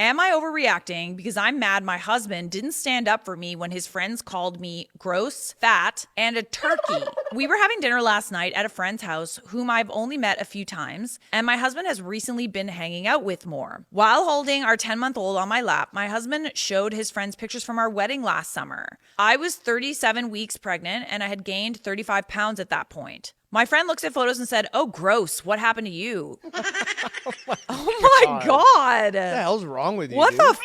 Am I overreacting because I'm mad my husband didn't stand up for me when his friends called me gross, fat, and a turkey? We were having dinner last night at a friend's house whom I've only met a few times, and my husband has recently been hanging out with more. While holding our 10-month-old on my lap, my husband showed his friends pictures from our wedding last summer. I was 37 weeks pregnant and I had gained 35 pounds at that point. My friend looks at photos and said, "Oh, gross. What happened to you?" Oh my God. What the hell's wrong with you? What dude? the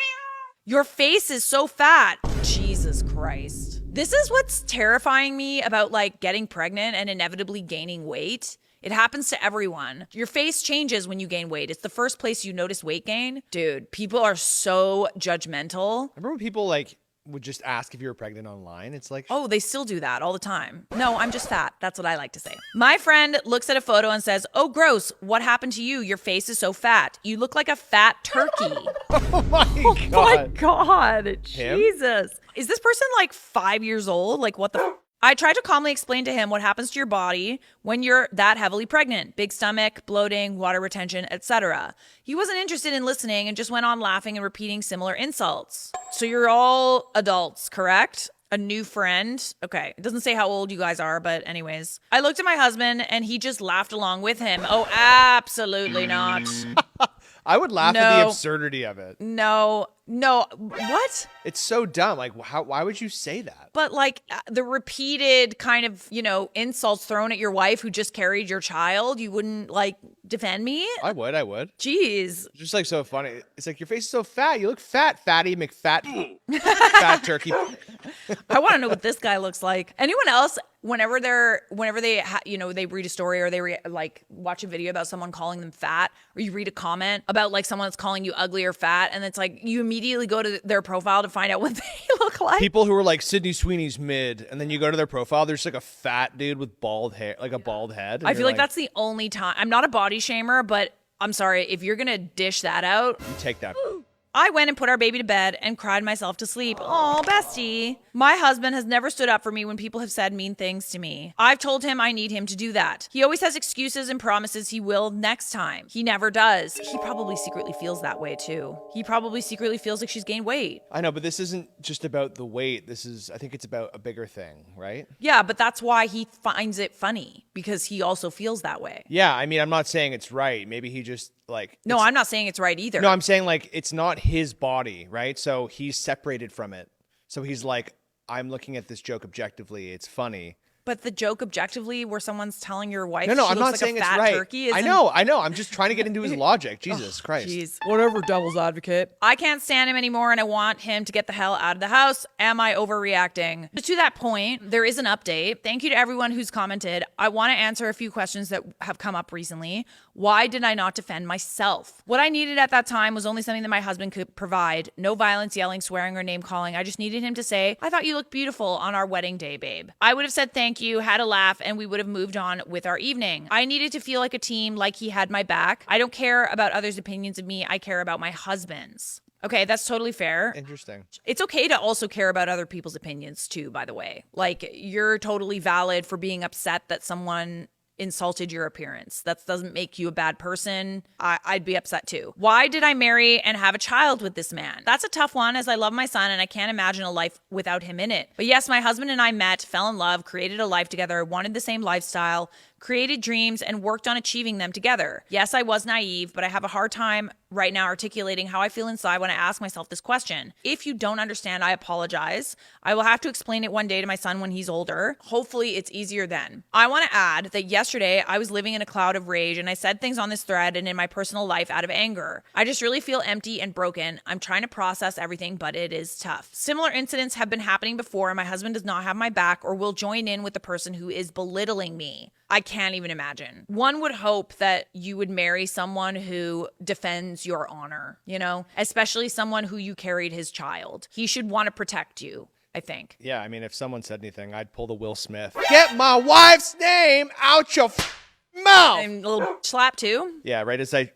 Your face is so fat. Jesus Christ. This is what's terrifying me about like getting pregnant and inevitably gaining weight. It happens to everyone. Your face changes when you gain weight. It's the first place you notice weight gain. Dude, people are so judgmental. Remember when people like would just ask if you were pregnant online? It's like, Oh, they still do that all the time. No, I'm just fat. That's what I like to say. My friend looks at a photo and says, "Oh, gross. What happened to you? Your face is so fat. You look like a fat turkey." oh my God. My God. Him? Jesus. Is this person like 5 years old? Like what the I tried to calmly explain to him what happens to your body when you're that heavily pregnant. Big stomach, bloating, water retention, etc. He wasn't interested in listening and just went on laughing and repeating similar insults. So you're all adults, correct? A new friend. Okay. It doesn't say how old you guys are, but anyways. I looked at my husband and he just laughed along with him. Oh, absolutely not. I would laugh at the absurdity of it. No. What? It's so dumb. Like, why would you say that? But like the repeated kind of, insults thrown at your wife who just carried your child, you wouldn't like defend me? I would. Jeez. Just like so funny. It's like, your face is so fat. You look fat, fatty McFat, fat turkey. I want to know what this guy looks like. Anyone else, whenever they read a story or they watch a video about someone calling them fat, or you read a comment about like someone that's calling you ugly or fat, and it's like you immediately go to their profile to find out what they look like. People who are like Sydney Sweeney's mid, and then you go to their profile, there's like a fat dude with bald hair, like a bald head. I feel like that's the only time. I'm not a body shamer, but I'm sorry, if you're gonna dish that out, you take that. I went and put our baby to bed and cried myself to sleep. Oh, bestie. My husband has never stood up for me when people have said mean things to me. I've told him I need him to do that. He always has excuses and promises he will next time. He never does. He probably secretly feels that way too. He probably secretly feels like she's gained weight. I know, but this isn't just about the weight. I think it's about a bigger thing, right? Yeah, but that's why he finds it funny, because he also feels that way. Yeah, I mean, I'm not saying it's right. Maybe he just No, I'm not saying it's right either. No, I'm saying like it's not his body, right? So he's separated from it. So he's like, I'm looking at this joke objectively. It's funny. But the joke objectively where someone's telling your wife No, she I'm looks not like saying a it's fat right. turkey I know. I'm just trying to get into his logic. Jesus Christ. Jeez. Whatever, devil's advocate. I can't stand him anymore and I want him to get the hell out of the house. Am I overreacting? To that point, there is an update. Thank you to everyone who's commented. I want to answer a few questions that have come up recently. Why did I not defend myself? What I needed at that time was only something that my husband could provide. No violence, yelling, swearing, or name calling. I just needed him to say, "I thought you looked beautiful on our wedding day, babe." I would have said thank you, had a laugh, and we would have moved on with our evening. I needed to feel like a team, like he had my back. I don't care about others' opinions of me. I care about my husband's. Okay, that's totally fair. Interesting. It's okay to also care about other people's opinions too, by the way. Like, you're totally valid for being upset that someone insulted your appearance. That doesn't make you a bad person. I'd be upset too. Why did I marry and have a child with this man? That's a tough one, as I love my son and I can't imagine a life without him in it. But yes, my husband and I met, fell in love, created a life together, wanted the same lifestyle, created dreams, and worked on achieving them together. Yes, I was naive, but I have a hard time right now articulating how I feel inside when I ask myself this question. If you don't understand, I apologize. I will have to explain it one day to my son when he's older. Hopefully it's easier then. I want to add that yesterday I was living in a cloud of rage and I said things on this thread and in my personal life out of anger. I just really feel empty and broken. I'm trying to process everything, but it is tough. Similar incidents have been happening before and my husband does not have my back or will join in with the person who is belittling me. I can't even imagine. One would hope that you would marry someone who defends your honor, especially someone who you carried his child. He should want to protect you, I think. Yeah, I mean, if someone said anything, I'd pull the Will Smith. Get my wife's name out your mouth. And a little slap too. Yeah, right as I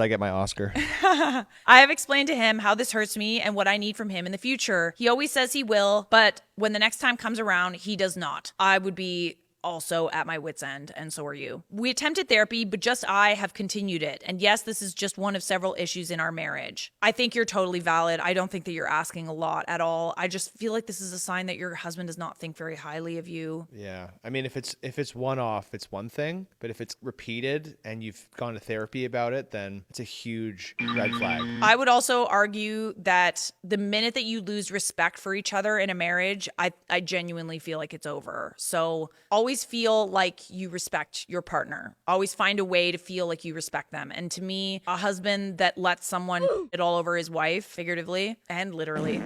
get my Oscar. I have explained to him how this hurts me and what I need from him in the future. He always says he will, but when the next time comes around, he does not. I would be also at my wit's end, and so are you. We attempted therapy, but just I have continued it. And yes, this is just one of several issues in our marriage. I think you're totally valid. I don't think that you're asking a lot at all. I just feel like this is a sign that your husband does not think very highly of you. Yeah. I mean, if it's one off, it's one thing, but if it's repeated and you've gone to therapy about it, then it's a huge red flag. I would also argue that the minute that you lose respect for each other in a marriage, I genuinely feel like it's over. So always feel like you respect your partner. Always find a way to feel like you respect them. And to me, a husband that lets someone it all over his wife, figuratively and literally,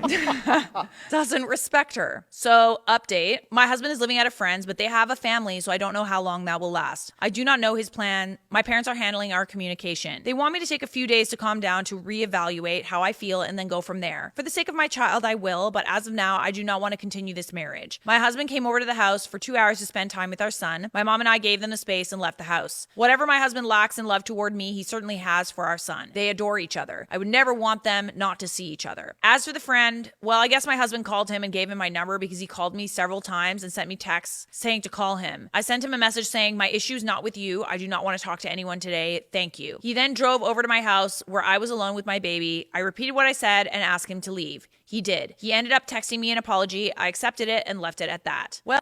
doesn't respect her. So update, my husband is living at a friend's, but they have a family, so I don't know how long that will last. I do not know his plan. My parents are handling our communication. They want me to take a few days to calm down to reevaluate how I feel and then go from there. For the sake of my child, I will, but as of now, I do not want to continue this marriage. My husband came over to the house for 2 hours to spend time with our son. My mom and I gave them the space and left the house. Whatever my husband lacks in love toward me, he certainly has for our son. They adore each other. I would never want them not to see each other. As for the friend, well, I guess my husband called him and gave him my number because he called me several times and sent me texts saying to call him. I sent him a message saying, my issue's not with you. I do not want to talk to anyone today. Thank you. He then drove over to my house where I was alone with my baby. I repeated what I said and asked him to leave. He did. He ended up texting me an apology. I accepted it and left it at that. Well,